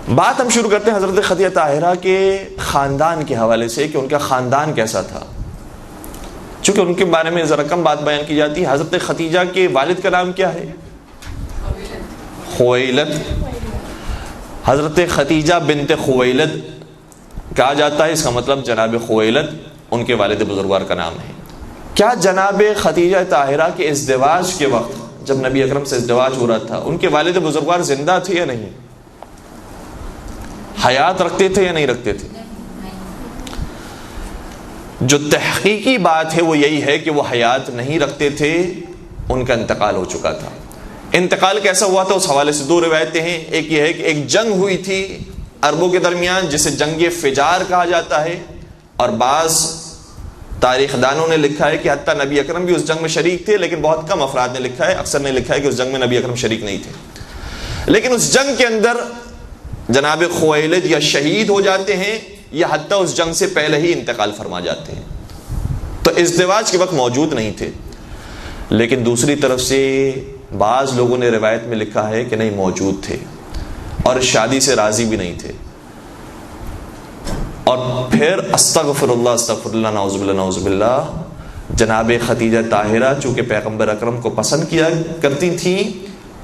بات ہم شروع کرتے ہیں حضرت خدیجہ طاہرہ کے خاندان کے حوالے سے کہ ان کا خاندان کیسا تھا، چونکہ ان کے بارے میں ذرا کم بات بیان کی جاتی ہے۔ حضرت خدیجہ کے والد کا نام کیا ہے؟ خویلد۔ حضرت خدیجہ بنت خویلد کہا جاتا ہے، اس کا مطلب جناب خویلد ان کے والد بزرگوار کا نام ہے۔ کیا جناب خدیجہ طاہرہ کے ازدواج کے وقت جب نبی اکرم سے ازدواج ہو رہا تھا ان کے والد بزرگوار زندہ تھے یا نہیں؟ حیات رکھتے تھے یا نہیں رکھتے تھے؟ جو تحقیقی بات ہے وہ یہی ہے کہ وہ حیات نہیں رکھتے تھے، ان کا انتقال ہو چکا تھا۔ انتقال کیسا ہوا تھا اس حوالے سے دو روایتیں ہیں۔ ایک یہ ہے کہ ایک جنگ ہوئی تھی عربوں کے درمیان جسے جنگ فجار کہا جاتا ہے، اور بعض تاریخ دانوں نے لکھا ہے کہ حتیٰ نبی اکرم بھی اس جنگ میں شریک تھے، لیکن بہت کم افراد نے لکھا ہے، اکثر نے لکھا ہے کہ اس جنگ میں نبی اکرم شریک نہیں تھے۔ لیکن اس جنگ کے اندر جناب خویلد یا شہید ہو جاتے ہیں یا حتیٰ اس جنگ سے پہلے ہی انتقال فرما جاتے ہیں، تو ازدواج کے وقت موجود نہیں تھے۔ لیکن دوسری طرف سے بعض لوگوں نے روایت میں لکھا ہے کہ نہیں، موجود تھے اور شادی سے راضی بھی نہیں تھے، اور پھر استغفر اللہ نعوذ باللہ نعوذ باللہ، جناب خدیجہ طاہرہ چونکہ پیغمبر اکرم کو پسند کیا کرتی تھیں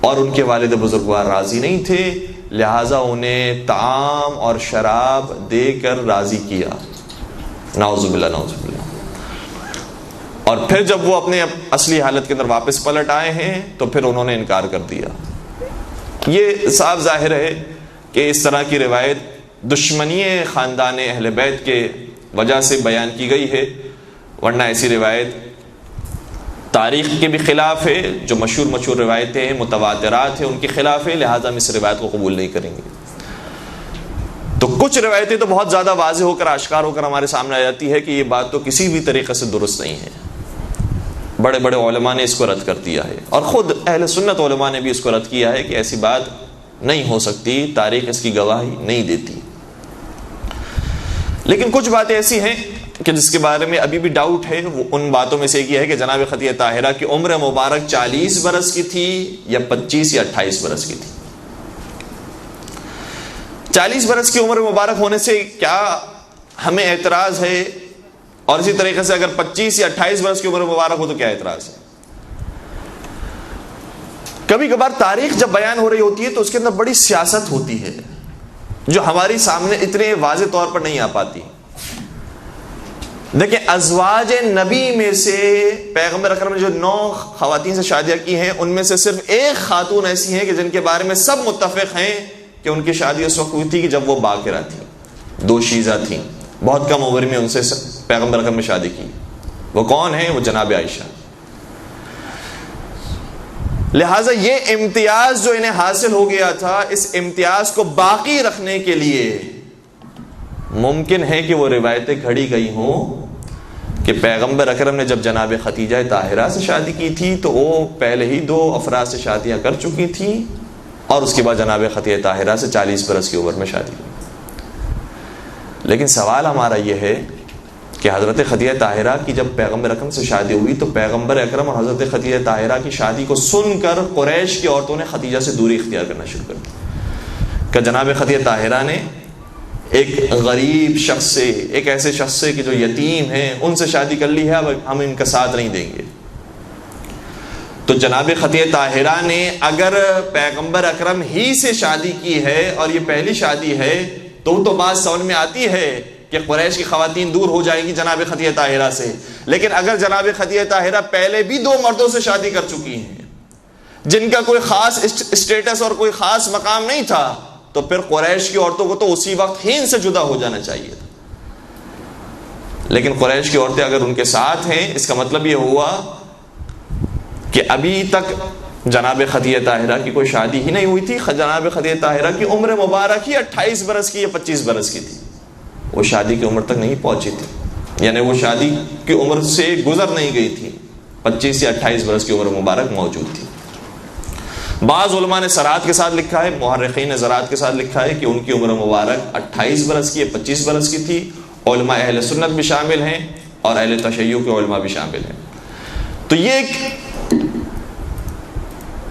اور ان کے والد بزرگوار راضی نہیں تھے، لہٰذا انہیں طعام اور شراب دے کر راضی کیا، نعوذ باللہ نعوذ باللہ۔ اور پھر جب وہ اپنے اصلی حالت کے اندر واپس پلٹ آئے ہیں تو پھر انہوں نے انکار کر دیا۔ یہ صاف ظاہر ہے کہ اس طرح کی روایت دشمنی خاندان اہل بیت کے وجہ سے بیان کی گئی ہے، ورنہ ایسی روایت تاریخ کے بھی خلاف ہے۔ جو مشہور روایتیں ہیں، متواترات ہیں، ان کے خلاف ہے، لہٰذا ہم اس روایت کو قبول نہیں کریں گے۔ تو کچھ روایتیں تو بہت زیادہ واضح ہو کر آشکار ہو کر ہمارے سامنے آ جاتی ہے کہ یہ بات تو کسی بھی طریقے سے درست نہیں ہے، بڑے بڑے علماء نے اس کو رد کر دیا ہے، اور خود اہل سنت علماء نے بھی اس کو رد کیا ہے کہ ایسی بات نہیں ہو سکتی، تاریخ اس کی گواہی نہیں دیتی۔ لیکن کچھ باتیں ایسی ہیں کہ جس کے بارے میں ابھی بھی ڈاؤٹ ہے۔ وہ ان باتوں میں سے ایک یہ ہے کہ جناب خدیجہ طاہرہ کی عمر مبارک 40 برس کی تھی یا 25 یا 28 برس کی تھی۔ 40 برس کی عمر مبارک ہونے سے کیا ہمیں اعتراض ہے؟ اور اسی طریقے سے اگر 25 یا 28 برس کی عمر مبارک ہو تو کیا اعتراض ہے؟ کبھی کبھار تاریخ جب بیان ہو رہی ہوتی ہے تو اس کے اندر بڑی سیاست ہوتی ہے جو ہماری سامنے اتنے واضح طور پر نہیں آ پاتی۔ دیکھیں، ازواج نبی میں سے پیغمبر اکرم نے جو 9 خواتین سے شادیاں کی ہیں، ان میں سے صرف ایک خاتون ایسی ہیں کہ جن کے بارے میں سب متفق ہیں کہ ان کی شادی اس وقت ہوئی تھی کہ جب وہ باکرہ تھی، 2 شیزہ تھیں، بہت کم عمر میں ان سے پیغمبر اکرم نے شادی کی۔ وہ کون ہیں؟ وہ جناب عائشہ۔ لہٰذا یہ امتیاز جو انہیں حاصل ہو گیا تھا، اس امتیاز کو باقی رکھنے کے لیے ممکن ہے کہ وہ روایتیں کھڑی گئی ہوں کہ پیغمبر اکرم نے جب جناب خدیجہ طاہرہ سے شادی کی تھی تو وہ پہلے ہی 2 افراد سے شادیاں کر چکی تھیں، اور اس کے بعد جناب خدیجہ طاہرہ سے 40 برس کی عمر میں شادی کی۔ لیکن سوال ہمارا یہ ہے کہ حضرت خدیجہ طاہرہ کی جب پیغمبر اکرم سے شادی ہوئی تو پیغمبر اکرم اور حضرت خدیجہ طاہرہ کی شادی کو سن کر قریش کی عورتوں نے خدیجہ سے دوری اختیار کرنا شروع کر دی کہ جناب خدیجہ طاہرہ نے ایک غریب شخص سے، ایک ایسے شخص سے کہ جو یتیم ہیں، ان سے شادی کر لی ہے، اب ہم ان کا ساتھ نہیں دیں گے۔ تو جناب خدیجہ طاہرہ نے اگر پیغمبر اکرم ہی سے شادی کی ہے اور یہ پہلی شادی ہے تو بات سمجھ میں آتی ہے کہ قریش کی خواتین دور ہو جائیں گی جناب خدیجہ طاہرہ سے۔ لیکن اگر جناب خدیجہ طاہرہ پہلے بھی 2 مردوں سے شادی کر چکی ہیں جن کا کوئی خاص اسٹیٹس اور کوئی خاص مقام نہیں تھا، تو پھر قریش کی عورتوں کو تو اسی وقت ہی ان سے جدا ہو جانا چاہیے تھا۔ لیکن قریش کی عورتیں اگر ان کے ساتھ ہیں، اس کا مطلب یہ ہوا کہ ابھی تک جناب خدیجہ طاہرہ کی کوئی شادی ہی نہیں ہوئی تھی۔ جناب خدیجہ طاہرہ کی عمر مبارک ہی 28 برس کی یا 25 برس کی تھی، وہ شادی کی عمر تک نہیں پہنچی تھی، یعنی وہ شادی کی عمر سے گزر نہیں گئی تھی، 25 یا 28 برس کی عمر مبارک موجود تھی۔ بعض علماء نے صراحت کے ساتھ لکھا ہے، محرخین نے صراحت کے ساتھ لکھا ہے کہ ان کی عمر مبارک 28 برس کی یا 25 برس کی تھی۔ علماء اہل سنت بھی شامل ہیں اور اہل تشیع کے علماء بھی شامل ہیں۔ تو یہ ایک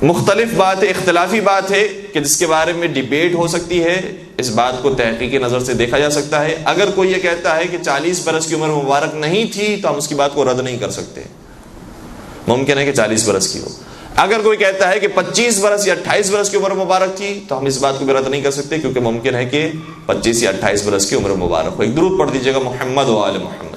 مختلف بات ہے، اختلافی بات ہے کہ جس کے بارے میں ڈیبیٹ ہو سکتی ہے، اس بات کو تحقیقی نظر سے دیکھا جا سکتا ہے۔ اگر کوئی یہ کہتا ہے کہ 40 برس کی عمر مبارک نہیں تھی تو ہم اس کی بات کو رد نہیں کر سکتے، ممکن ہے کہ 40 برس کی ہو۔ اگر کوئی کہتا ہے کہ 25 برس یا 28 برس کی عمر مبارک تھی تو ہم اس بات کو بھی رد نہیں کر سکتے، کیونکہ ممکن ہے کہ 25 یا 28 برس کی عمر مبارک ہو۔ ایک درود پڑھ دیجیے گا محمد و آل محمد۔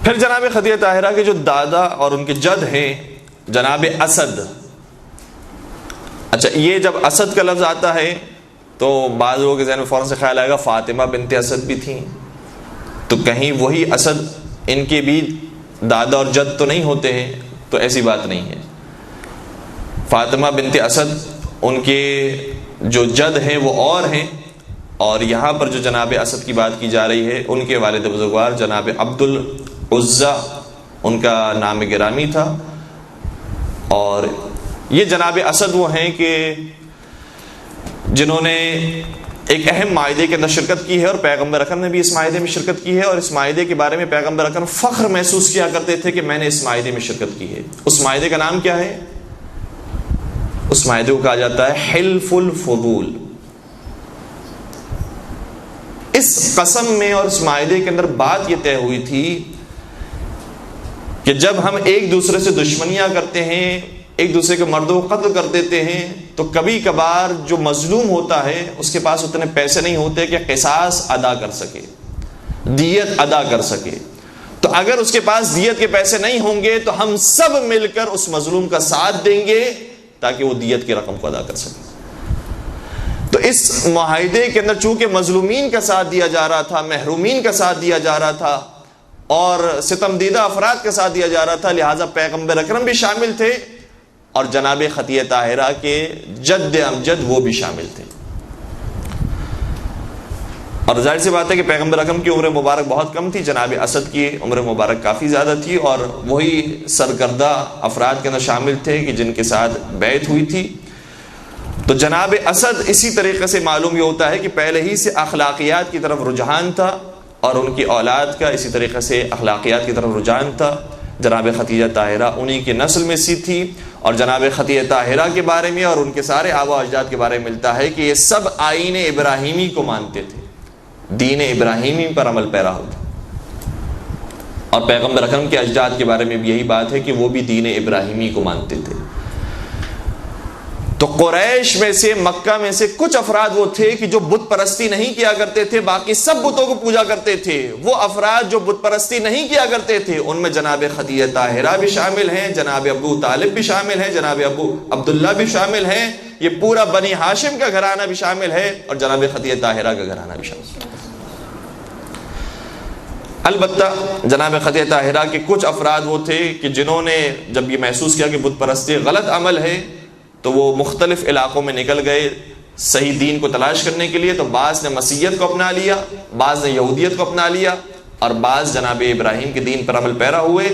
پھر جناب خدیجہ طاہرہ کے جو دادا اور ان کے جد ہیں جناب اسد، اچھا یہ جب اسد کا لفظ آتا ہے تو بعض لوگوں کے ذہن میں فوراً سے خیال آئے گا فاطمہ بنت اسد بھی تھیں، تو کہیں وہی اسد ان کے بھی دادا اور جد تو نہیں ہوتے ہیں؟ تو ایسی بات نہیں ہے۔ فاطمہ بنت اسد ان کے جو جد ہیں وہ اور ہیں، اور یہاں پر جو جناب اسد کی بات کی جا رہی ہے ان کے والد بزرگوار جناب عبد العزیٰ ان کا نام گرامی تھا۔ اور یہ جناب اسد وہ ہیں کہ جنہوں نے ایک اہم معاہدے کے اندر شرکت کی ہے، اور پیغمبر اکرم نے بھی اس معاہدے میں شرکت کی ہے، اور اس معاہدے کے بارے میں پیغمبر اکرم فخر محسوس کیا کرتے تھے کہ میں نے اس معاہدے میں شرکت کی ہے۔ اس معاہدے کا نام کیا ہے؟ اس معاہدے کو کہا جاتا ہے حلف الفضول۔ اس قسم میں اور اس معاہدے کے اندر بات یہ طے ہوئی تھی کہ جب ہم ایک دوسرے سے دشمنیاں کرتے ہیں، ایک دوسرے کے مردوں کو قتل کر دیتے ہیں، تو کبھی کبھار جو مظلوم ہوتا ہے اس کے پاس اتنے پیسے نہیں ہوتے کہ قصاص ادا کر سکے، دیت ادا کر سکے۔ تو اگر اس کے پاس دیت کے پیسے نہیں ہوں گے تو ہم سب مل کر اس مظلوم کا ساتھ دیں گے تاکہ وہ دیت کی رقم کو ادا کر سکے۔ تو اس معاہدے کے اندر چونکہ مظلومین کا ساتھ دیا جا رہا تھا، محرومین کا ساتھ دیا جا رہا تھا، اور ستم دیدہ افراد کا ساتھ دیا جا رہا تھا، لہٰذا پیغمبر اکرم بھی شامل تھے اور جناب خدیجہ طاہرہ کے جد امجد وہ بھی شامل تھے۔ اور ظاہر سی بات ہے کہ پیغمبر اکرم کی عمر مبارک بہت کم تھی، جناب اسد کی عمر مبارک کافی زیادہ تھی، اور وہی سرکردہ افراد کے اندر شامل تھے کہ جن کے ساتھ بیعت ہوئی تھی۔ تو جناب اسد اسی طریقے سے معلوم یہ ہوتا ہے کہ پہلے ہی سے اخلاقیات کی طرف رجحان تھا، اور ان کی اولاد کا اسی طریقے سے اخلاقیات کی طرف رجحان تھا۔ جناب خدیجہ طاہرہ انہی کی نسل میں سی تھی، اور جناب خدیجہ طاہرہ کے بارے میں اور ان کے سارے آبا و اجداد کے بارے میں ملتا ہے کہ یہ سب آئین ابراہیمی کو مانتے تھے، دین ابراہیمی پر عمل پیرا ہوتا۔ اور پیغمبر اکرم کے اجداد کے بارے میں بھی یہی بات ہے کہ وہ بھی دین ابراہیمی کو مانتے تھے۔ تو قریش میں سے، مکہ میں سے کچھ افراد وہ تھے کہ جو بت پرستی نہیں کیا کرتے تھے، باقی سب بتوں کو پوجا کرتے تھے۔ وہ افراد جو بت پرستی نہیں کیا کرتے تھے ان میں جناب خدیجہ طاہرہ بھی شامل ہیں، جناب ابو طالب بھی شامل ہیں، جناب ابو عبداللہ بھی شامل ہیں، یہ پورا بنی ہاشم کا گھرانہ بھی شامل ہے، اور جناب خدیجہ طاہرہ کا گھرانہ بھی شامل ہے۔ البتہ جناب خدیجہ طاہرہ کے کچھ افراد وہ تھے کہ جنہوں نے جب یہ محسوس کیا کہ بت پرستی غلط عمل ہے تو وہ مختلف علاقوں میں نکل گئے صحیح دین کو تلاش کرنے کے لیے۔ تو بعض نے مسیحیت کو اپنا لیا، بعض نے یہودیت کو اپنا لیا، اور بعض جناب ابراہیم کے دین پر عمل پیرا ہوئے۔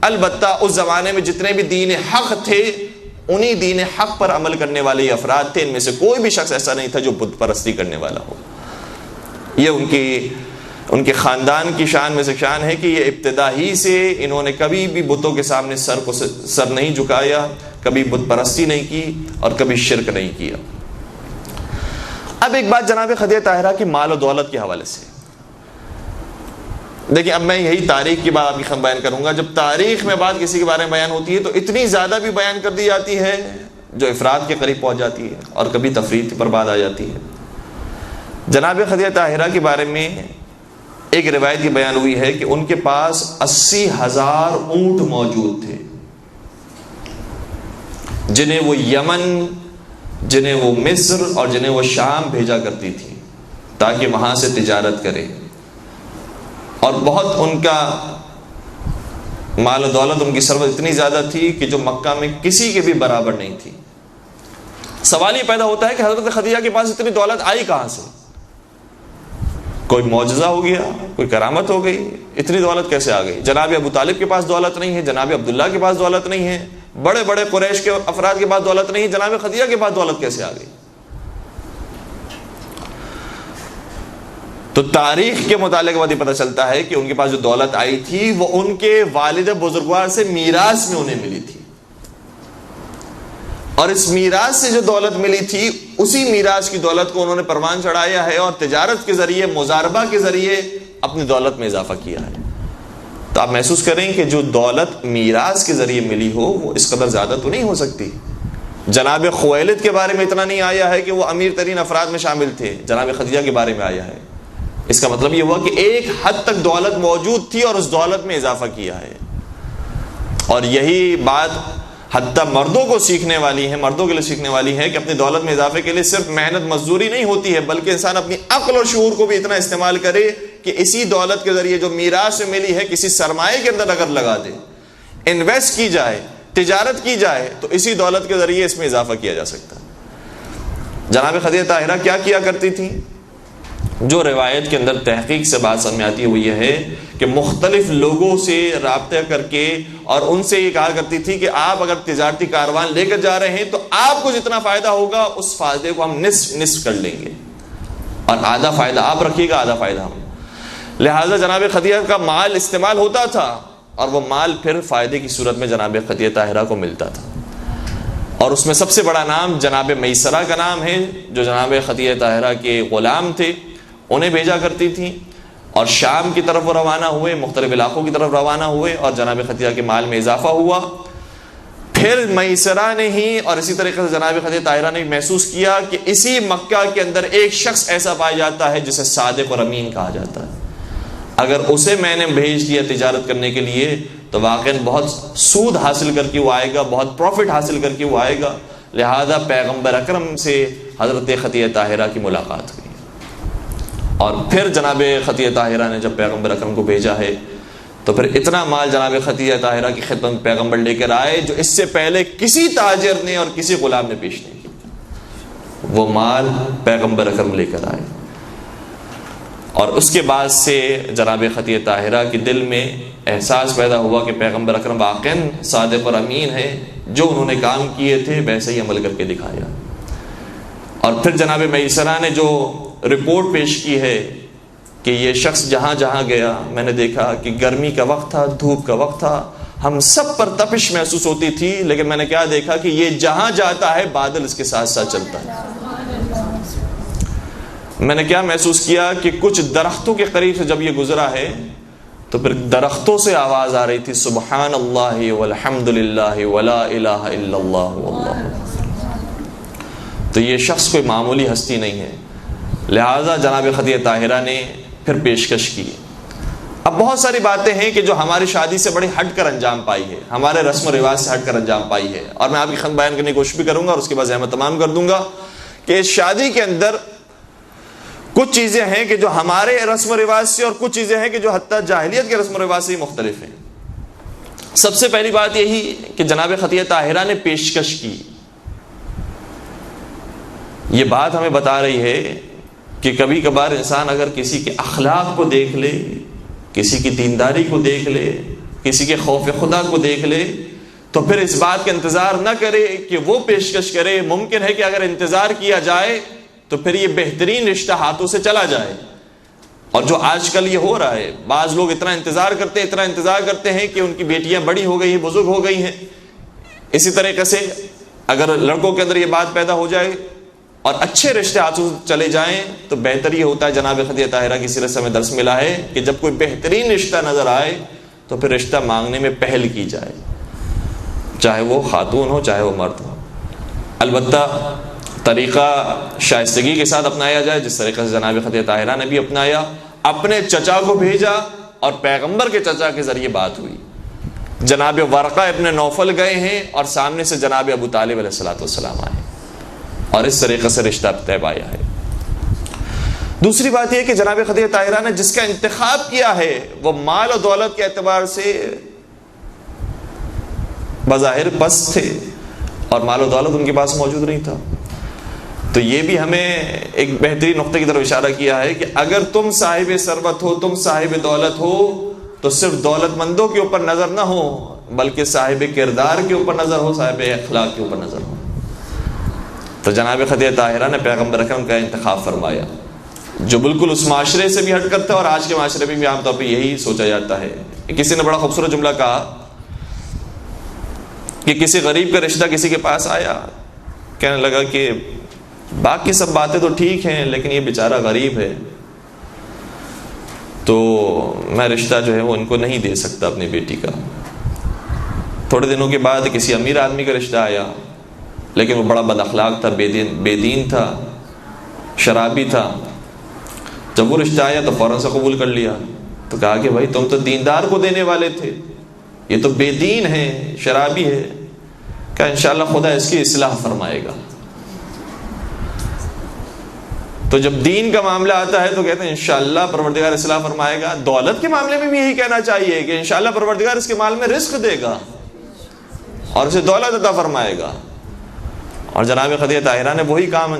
البتہ اس زمانے میں جتنے بھی دین حق تھے انہی دین حق پر عمل کرنے والے یہ افراد تھے، ان میں سے کوئی بھی شخص ایسا نہیں تھا جو بت پرستی کرنے والا ہو۔ یہ ان کے خاندان کی شان میں سے شان ہے کہ یہ ابتدا ہی سے انہوں نے کبھی بھی بتوں کے سامنے سر نہیں جھکایا، کبھی بت پرستی نہیں کی، اور کبھی شرک نہیں کیا۔ اب ایک بات جناب خدیجہ طاہرہ کی مال و دولت کے حوالے سے دیکھیں، اب میں یہی تاریخ کی بات آپ کی بیان کروں گا۔ جب تاریخ میں بات کسی کے بارے میں بیان ہوتی ہے تو اتنی زیادہ بھی بیان کر دی جاتی ہے جو افراد کے قریب پہنچ جاتی ہے، اور کبھی تفریط پر بات آ جاتی ہے۔ جناب خدیجہ طاہرہ کے بارے میں ایک روایت یہ بیان ہوئی ہے کہ ان کے پاس 80,000 اونٹ موجود تھے، جنہیں وہ یمن، جنہیں وہ مصر اور جنہیں وہ شام بھیجا کرتی تھی تاکہ وہاں سے تجارت کرے، اور بہت ان کا مال و دولت، ان کی ثروت اتنی زیادہ تھی کہ جو مکہ میں کسی کے بھی برابر نہیں تھی۔ سوال یہ پیدا ہوتا ہے کہ حضرت خدیجہ کے پاس اتنی دولت آئی کہاں سے؟ کوئی معجزہ ہو گیا، کوئی کرامت ہو گئی، اتنی دولت کیسے آ گئی؟ جناب ابو طالب کے پاس دولت نہیں ہے، جناب عبداللہ کے پاس دولت نہیں ہے، بڑے بڑے قریش کے افراد کے پاس دولت نہیں ہے، جناب خدیجہ کے پاس دولت کیسے آ گئی؟ تو تاریخ کے مطالعے کے بعد یہ پتہ چلتا ہے کہ ان کے پاس جو دولت آئی تھی وہ ان کے والد بزرگوار سے میراث میں انہیں ملی تھی، اور اس میراث سے جو دولت ملی تھی اسی میراث کی دولت کو انہوں نے پروان چڑھایا ہے اور تجارت کے ذریعے، مزاربہ کے ذریعے اپنی دولت میں اضافہ کیا ہے۔ تو آپ محسوس کریں کہ جو دولت میراث کے ذریعے ملی ہو وہ اس قدر زیادہ تو نہیں ہو سکتی۔ جناب خویلد کے بارے میں اتنا نہیں آیا ہے کہ وہ امیر ترین افراد میں شامل تھے، جناب خدیجہ کے بارے میں آیا ہے۔ اس کا مطلب یہ ہوا کہ ایک حد تک دولت موجود تھی اور اس دولت میں اضافہ کیا ہے، اور یہی بات حتیٰ مردوں کو سیکھنے والی ہے، مردوں کے لیے سیکھنے والی ہے کہ اپنی دولت میں اضافے کے لیے صرف محنت مزدوری نہیں ہوتی ہے، بلکہ انسان اپنی عقل اور شعور کو بھی اتنا استعمال کرے کہ اسی دولت کے ذریعے جو میراث سے ملی ہے کسی سرمایہ کے اندر اگر لگا دے، انویسٹ کی جائے، تجارت کی جائے، تو اسی دولت کے ذریعے اس میں اضافہ کیا جا سکتا ہے۔ جناب خدیجہ طاہرہ کیا کرتی تھی؟ جو روایت کے اندر تحقیق سے بات سمجھ میں آتی ہے وہ یہ ہے کہ مختلف لوگوں سے رابطہ کر کے اور ان سے یہ کہا کرتی تھی کہ آپ اگر تجارتی کاروان لے کر جا رہے ہیں تو آپ کو جتنا فائدہ ہوگا اس فائدے کو ہم نصف کر لیں گے، اور آدھا فائدہ آپ رکھیے گا، آدھا فائدہ ہم۔ لہٰذا جناب خدیجہ کا مال استعمال ہوتا تھا اور وہ مال پھر فائدے کی صورت میں جناب خدیجہ طاہرہ کو ملتا تھا، اور اس میں سب سے بڑا نام جناب میسرہ کا نام ہے، جو جناب خدیجہ طاہرہ کے غلام تھے، انہیں بھیجا کرتی تھیں، اور شام کی طرف وہ روانہ ہوئے، مختلف علاقوں کی طرف روانہ ہوئے، اور جناب خدیجہ کے مال میں اضافہ ہوا۔ پھر میسرہ نے ہی اور اسی طریقے سے جناب خدیجہ طاہرہ نے محسوس کیا کہ اسی مکہ کے اندر ایک شخص ایسا پایا جاتا ہے جسے صادق اور امین کہا جاتا ہے، اگر اسے میں نے بھیج دیا تجارت کرنے کے لیے تو واقعاً بہت سود حاصل کر کے وہ آئے گا، بہت پروفٹ حاصل کر کے وہ آئے گا۔ لہذا پیغمبر اکرم سے حضرت خدیجہ طاہرہ کی ملاقات ہوئی، اور پھر جناب خدیجہ طاہرہ نے جب پیغمبر اکرم کو بھیجا ہے تو پھر اتنا مال جناب خدیجہ طاہرہ کی خدمت میں پیغمبر لے کر آئے جو اس سے پہلے کسی تاجر نے اور کسی غلام نے پیش نہیں کیا، وہ مال پیغمبر اکرم لے کر آئے۔ اور اس کے بعد سے جناب خدیجہ طاہرہ کے دل میں احساس پیدا ہوا کہ پیغمبر اکرم واقعاً صادق اور امین ہے، جو انہوں نے کام کیے تھے ویسے ہی عمل کر کے دکھایا۔ اور پھر جناب میسرہ نے جو رپورٹ پیش کی ہے کہ یہ شخص جہاں جہاں گیا، میں نے دیکھا کہ گرمی کا وقت تھا، دھوپ کا وقت تھا، ہم سب پر تپش محسوس ہوتی تھی، لیکن میں نے کیا دیکھا کہ یہ جہاں جاتا ہے بادل اس کے ساتھ ساتھ چلتا ہے۔ میں نے کیا محسوس کیا کہ کچھ درختوں کے قریب سے جب یہ گزرا ہے تو پھر درختوں سے آواز آ رہی تھی سبحان اللہ والحمد للہ ولا الہ الا اللہ واللہ اکبر۔ تو یہ شخص کوئی معمولی ہستی نہیں ہے۔ لہذا جناب خدیجہ طاہرہ نے پھر پیشکش کی۔ اب بہت ساری باتیں ہیں کہ جو ہماری شادی سے بڑی ہٹ کر انجام پائی ہے، ہمارے رسم و رواج سے ہٹ کر انجام پائی ہے، اور میں آپ کی خدمت بیان کرنے کی کوشش بھی کروں گا اور اس کے بعد احمد تمام کر دوں گا کہ اس شادی کے اندر کچھ چیزیں ہیں کہ جو ہمارے رسم و رواج سے اور کچھ چیزیں ہیں کہ جو حتیٰ جاہلیت کے رسم و رواج سے ہی مختلف ہیں۔ سب سے پہلی بات یہی کہ جناب خدیجہ طاہرہ نے پیشکش کی۔ یہ بات ہمیں بتا رہی ہے کہ کبھی کبھار انسان اگر کسی کے اخلاق کو دیکھ لے، کسی کی دینداری کو دیکھ لے، کسی کے خوف خدا کو دیکھ لے، تو پھر اس بات کا انتظار نہ کرے کہ وہ پیشکش کرے۔ ممکن ہے کہ اگر انتظار کیا جائے تو پھر یہ بہترین رشتہ ہاتھوں سے چلا جائے، اور جو آج کل یہ ہو رہا ہے، بعض لوگ اتنا انتظار کرتے ہیں کہ ان کی بیٹیاں بڑی ہو گئی ہیں، بزرگ ہو گئی ہیں۔ اسی طریقے سے اگر لڑکوں کے اندر یہ بات پیدا ہو جائے اور اچھے رشتے ہاتھوں چلے جائیں تو بہتر یہ ہوتا ہے۔ جناب خدیجہ طاہرہ کی سیرت سے ہمیں درس ملا ہے کہ جب کوئی بہترین رشتہ نظر آئے تو پھر رشتہ مانگنے میں پہل کی جائے، چاہے وہ خاتون ہو چاہے وہ مرد ہو۔ البتہ طریقہ شائستگی کے ساتھ اپنایا جائے، جس طریقے سے جناب خدیجہ طاہرہ نے بھی اپنایا، اپنے چچا کو بھیجا اور پیغمبر کے چچا کے ذریعے بات ہوئی۔ جناب ورقہ ابن نوفل گئے ہیں اور سامنے سے جناب ابو طالب علیہ السلام آئے، اور اس طریقے سے رشتہ طے پایا ہے۔ دوسری بات یہ کہ جناب خدیجہ طاہرہ نے جس کا انتخاب کیا ہے وہ مال و دولت کے اعتبار سے بظاہر پست تھے، اور مال و دولت ان کے پاس موجود نہیں تھا۔ تو یہ بھی ہمیں ایک بہترین نقطے کی طرف اشارہ کیا ہے کہ اگر تم صاحب ثروت ہو، تم صاحب دولت ہو، تو صرف دولت مندوں کے اوپر نظر نہ ہو بلکہ صاحب کردار کے اوپر نظر ہو، صاحب اخلاق کے اوپر نظر ہو۔ تو جناب خدیجہ طاہرہ نے پیغمبر اکرم کا انتخاب فرمایا، جو بالکل اس معاشرے سے بھی ہٹ کرتا ہے، اور آج کے معاشرے میں بھی عام طور پہ یہی سوچا جاتا ہے. کسی نے بڑا خوبصورت جملہ کہا کہ کسی غریب کا رشتہ کسی کے پاس آیا، کہنے لگا کہ باقی سب باتیں تو ٹھیک ہیں لیکن یہ بیچارہ غریب ہے، تو میں رشتہ جو ہے وہ ان کو نہیں دے سکتا اپنی بیٹی کا. تھوڑے دنوں کے بعد کسی امیر آدمی کا رشتہ آیا، لیکن وہ بڑا بد اخلاق تھا، بے دین تھا، شرابی تھا. جب وہ رشتہ آیا تو فوراً سے قبول کر لیا. تو کہا کہ بھائی تم تو دیندار کو دینے والے تھے، یہ تو بے دین ہے، شرابی ہے. کہا انشاءاللہ خدا اس کی اصلاح فرمائے گا. تو جب دین کا معاملہ آتا ہے تو کہتے ہیں انشاءاللہ پروردگار اصلاح فرمائے گا. دولت کے معاملے میں بھی یہی کہنا چاہیے کہ انشاءاللہ پروردگار اس کے مال میں رزق دے گا اور اسے دولت عطا فرمائے گا. اور جناب خدیجہ طاہرہ نے وہی کام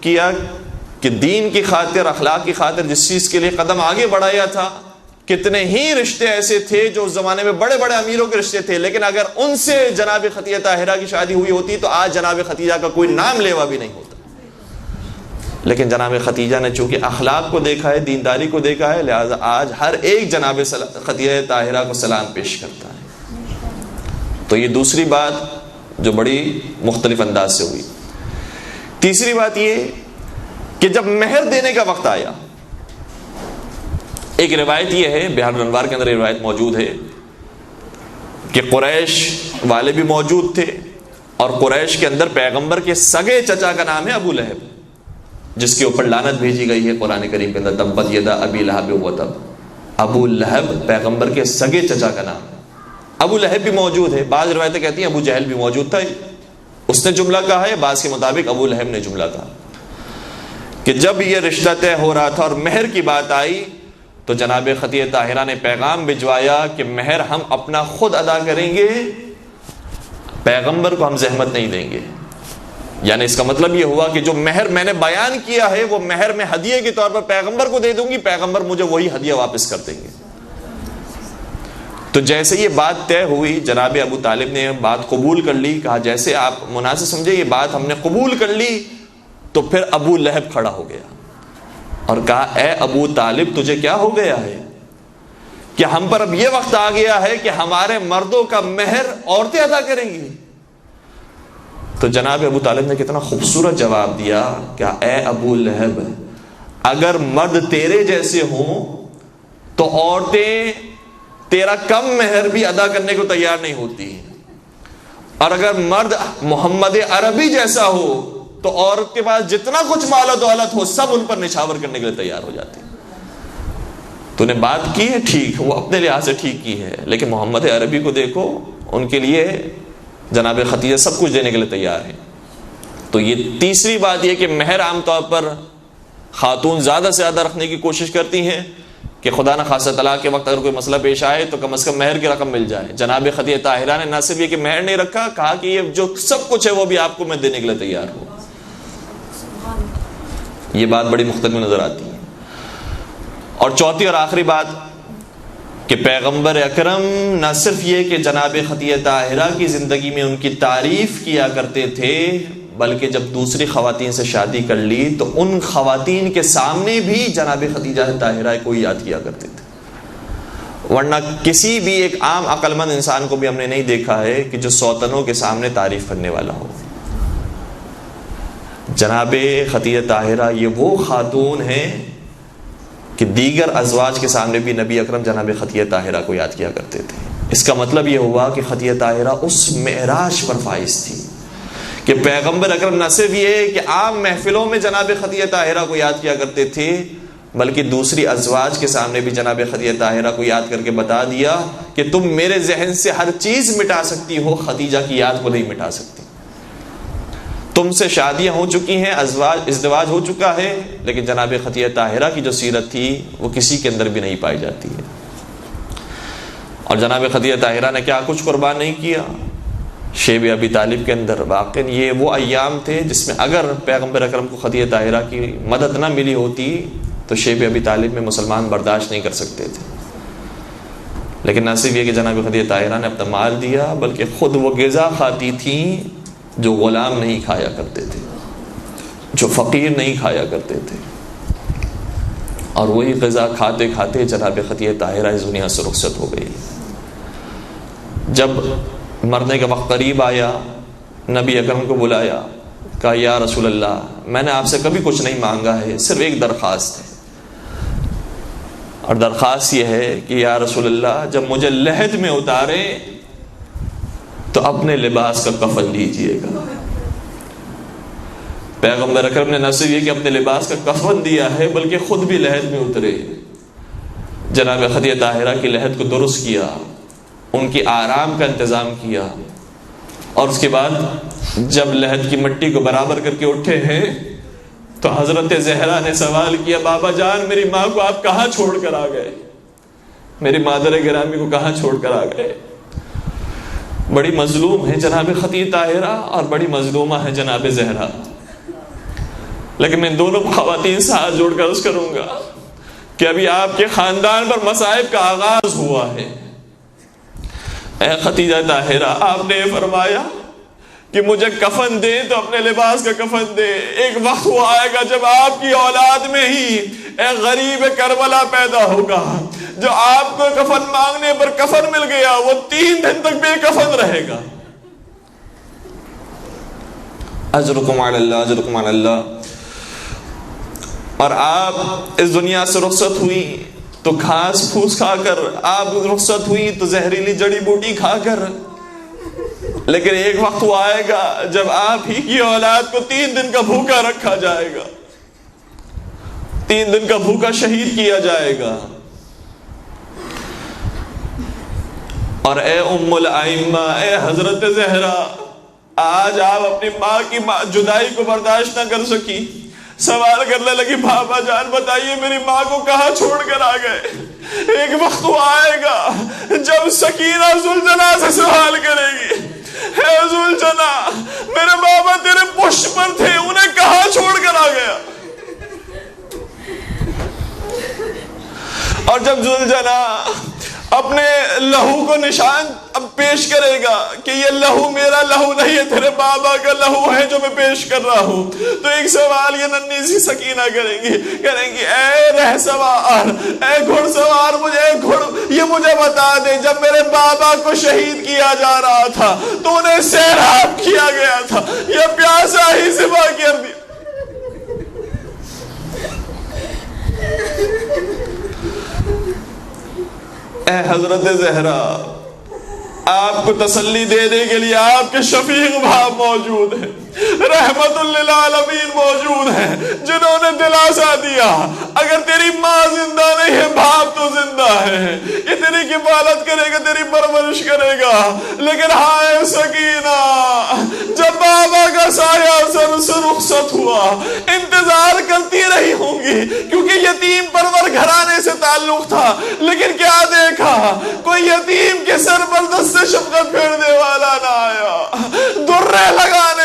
کیا کہ دین کی خاطر، اخلاق کی خاطر جس چیز کے لیے قدم آگے بڑھایا تھا. کتنے ہی رشتے ایسے تھے جو اس زمانے میں بڑے بڑے امیروں کے رشتے تھے، لیکن اگر ان سے جناب خدیجہ طاہرہ کی شادی ہوئی ہوتی تو آج جناب خدیجہ کا کوئی نام لیوا بھی نہیں ہوتا. لیکن جناب خدیجہ نے چونکہ اخلاق کو دیکھا ہے، دینداری کو دیکھا ہے، لہذا آج ہر ایک جناب خدیجہ طاہرہ کو سلام پیش کرتا ہے. تو یہ دوسری بات جو بڑی مختلف انداز سے ہوئی. تیسری بات یہ کہ جب مہر دینے کا وقت آیا، ایک روایت یہ ہے، بہار الانوار کے اندر یہ روایت موجود ہے کہ قریش والے بھی موجود تھے، اور قریش کے اندر پیغمبر کے سگے چچا کا نام ہے ابو لہب، جس کے اوپر لعنت بھیجی گئی ہے قرآن کریم کے اندر، تبت یدا ابی لہب وتب. ابو لہب پیغمبر کے سگے چچا کا نام ہے. ابو لہب بھی موجود ہے. بعض روایتیں کہتی ہیں ابو جہل بھی موجود تھا، اس نے جملہ کہا ہے، بعض کے مطابق ابو لہب نے جملہ کہا کہ جب یہ رشتہ طے ہو رہا تھا اور مہر کی بات آئی تو جناب خدیجہ طاہرہ نے پیغام بھجوایا کہ مہر ہم اپنا خود ادا کریں گے، پیغمبر کو ہم زحمت نہیں دیں گے. یعنی اس کا مطلب یہ ہوا کہ جو مہر میں نے بیان کیا ہے وہ مہر میں ہدیے کے طور پر پیغمبر کو دے دوں گی، پیغمبر مجھے وہی ہدیہ واپس کر دیں گے. تو جیسے یہ بات طے ہوئی، جناب ابو طالب نے بات قبول کر لی. کہا جیسے آپ مناسب سمجھے یہ بات ہم نے قبول کر لی. تو پھر ابو لہب کھڑا ہو گیا اور کہا اے ابو طالب تجھے کیا ہو گیا ہے کہ ہم پر اب یہ وقت آ گیا ہے کہ ہمارے مردوں کا مہر عورتیں ادا کریں گی. تو جناب ابو طالب نے کتنا خوبصورت جواب دیا کہ اے ابو لہب، اگر مرد تیرے جیسے ہوں تو عورتیں تیرا کم مہر بھی ادا کرنے کو تیار نہیں ہوتی، اور اگر مرد محمد عربی جیسا ہو تو عورت کے پاس جتنا کچھ مال و دولت ہو سب ان پر نچھاور کرنے کے لیے تیار ہو جاتی. تو نے بات کی ہے ٹھیک، وہ اپنے لحاظ سے ٹھیک کی ہے، لیکن محمد عربی کو دیکھو، ان کے لیے جناب خدیجہ سب کچھ دینے کے لیے تیار ہیں. تو یہ تیسری بات یہ کہ مہر عام طور پر خاتون زیادہ سے زیادہ رکھنے کی کوشش کرتی ہیں کہ خدا نہ خاصہ طلاق کے وقت اگر کوئی مسئلہ پیش آئے تو کم از کم مہر کی رقم مل جائے. جناب خدیجہ طاہرہ نے نہ صرف یہ کہ مہر نہیں رکھا، کہا کہ یہ جو سب کچھ ہے وہ بھی آپ کو میں دینے کے لیے تیار ہوں. یہ بات بڑی مختلف نظر آتی ہے. اور چوتھی اور آخری بات کہ پیغمبر اکرم نہ صرف یہ کہ جناب خدیجہ طاہرہ کی زندگی میں ان کی تعریف کیا کرتے تھے، بلکہ جب دوسری خواتین سے شادی کر لی تو ان خواتین کے سامنے بھی جناب خدیجہ طاہرہ کو یاد کیا کرتے تھے. ورنہ کسی بھی ایک عام عقل مند انسان کو بھی ہم نے نہیں دیکھا ہے کہ جو سوتنوں کے سامنے تعریف کرنے والا ہو. جناب خدیجہ طاہرہ یہ وہ خاتون ہیں کہ دیگر ازواج کے سامنے بھی نبی اکرم جناب خدیجہ طاہرہ کو یاد کیا کرتے تھے. اس کا مطلب یہ ہوا کہ خدیجہ طاہرہ اس معراج پر فائز تھی کہ پیغمبر اکرم نہ صرف یہ کہ عام محفلوں میں جناب خدیجہ طاہرہ کو یاد کیا کرتے تھے، بلکہ دوسری ازواج کے سامنے بھی جناب خدیجہ طاہرہ کو یاد کر کے بتا دیا کہ تم میرے ذہن سے ہر چیز مٹا سکتی ہو، خدیجہ کی یاد کو نہیں مٹا سکتی. تم سے شادیاں ہو چکی ہیں، ازدواج ہو چکا ہے، لیکن جناب خدیجہ طاہرہ کی جو سیرت تھی وہ کسی کے اندر بھی نہیں پائی جاتی ہے. اور جناب خدیجہ طاہرہ نے کیا کچھ قربان نہیں کیا شیب ابی طالب کے اندر. واقعی یہ وہ ایام تھے جس میں اگر پیغمبر اکرم کو خدیجہ طاہرہ کی مدد نہ ملی ہوتی تو شیب ابی طالب میں مسلمان برداشت نہیں کر سکتے تھے. لیکن نہ صرف یہ کہ جناب خدیجہ طاہرہ نے اپنا مال دیا، بلکہ خود وہ غذا کھاتی تھیں جو غلام نہیں کھایا کرتے تھے، جو فقیر نہیں کھایا کرتے تھے. اور وہی غذا کھاتے کھاتے جناب خدیجہ طاہرہ اس دنیا سے رخصت ہو گئی۔ جب مرنے کا وقت قریب آیا، نبی اکرم کو بلایا، کہا یا رسول اللہ میں نے آپ سے کبھی کچھ نہیں مانگا ہے، صرف ایک درخواست ہے، اور درخواست یہ ہے کہ یا رسول اللہ جب مجھے لحد میں اتارے تو اپنے لباس کا کفن دیجیے گا۔ پیغمبر اکرم نے نہ صرف یہ کہ اپنے لباس کا کفن دیا ہے بلکہ خود بھی لحد میں اترے، جناب خدیجہ طاہرہ کی لحد کو درست کیا، ان کی آرام کا انتظام کیا، اور اس کے بعد جب لحد کی مٹی کو برابر کر کے اٹھے ہیں تو حضرت زہرا نے سوال کیا بابا جان میری ماں کو آپ کہاں چھوڑ کر آ گئے، میری مادر گرامی کو کہاں چھوڑ کر آ گئے؟ بڑی مظلوم ہے جناب خدیجہ طاہرہ اور بڑی مظلومہ ہے جناب زہرا، لیکن میں دونوں خواتین سے ہاتھ جوڑ کر عرض کروں گا کہ ابھی آپ کے خاندان پر مصائب کا آغاز ہوا ہے۔ اے خدیجہ طاہرہ آپ نے فرمایا کہ مجھے کفن دے تو اپنے لباس کا کفن دے، ایک وقت وہ آئے گا جب آپ کی اولاد میں ہی ایک غریب کربلا پیدا ہوگا جو آپ کو کفن مانگنے پر کفن مل گیا وہ 3 دن تک بے کفن رہے گا۔ اجرکم علی اللہ، اجرکم علی اللہ۔ اور آپ اس دنیا سے رخصت ہوئی تو گھاس پھوس کھا کر، آپ رخصت ہوئی تو زہریلی جڑی بوٹی کھا کر، لیکن ایک وقت وہ آئے گا جب آپ ہی کی اولاد کو 3 دن کا بھوکا رکھا جائے گا، 3 دن کا بھوکا شہید کیا جائے گا۔ اور اے ام الائمہ، اے حضرت زہرا، آج آپ اپنی ماں کی جدائی کو برداشت نہ کر سکی، سوال کرنے لگی بابا جان بتائیے میری ماں کو کہاں چھوڑ کر آ گئے؟ ایک وقت وہ آئے گا جب سکینہ زلجنہ سے سوال کرے گی اے زلجنہ میرے بابا تیرے پشت پر تھے، انہیں کہاں چھوڑ کر آ گیا؟ اور جب زلجنہ اپنے لہو کو نشان اب پیش کرے گا کہ یہ لہو میرا لہو نہیں ہے، تیرے بابا کا لہو ہے جو میں پیش کر رہا ہوں، تو ایک سوال یہ ننھی سی سکینہ کریں گی اے رہ سوار، اے گھڑ سوار، یہ مجھے بتا دے جب میرے بابا کو شہید کیا جا رہا تھا تو انہیں سیراب کیا گیا تھا یا پیاسا ہی ذبح کر دیا؟ اے حضرت زہرا، آپ کو تسلی دینے کے لیے آپ کے شفیق باپ موجود ہیں، رحمت للعالمین موجود ہیں، جنہوں نے دلاسا دیا اگر تیری ماں زندہ نہیں ہے باپ تو زندہ ہے، یہ تیری کفالت کرے گا، تیری پرورش کرے گا۔ لیکن ہائے سکینہ، جب بابا کا سایہ سر سے رخصت ہوا انتظار کرتی رہی ہوں گی کیونکہ یتیم پرور گھرانے سے تعلق تھا، لیکن کیا دیکھا کوئی یتیم کے سر پر دست شفقت پھیرنے والا نہ آیا، درے لگانے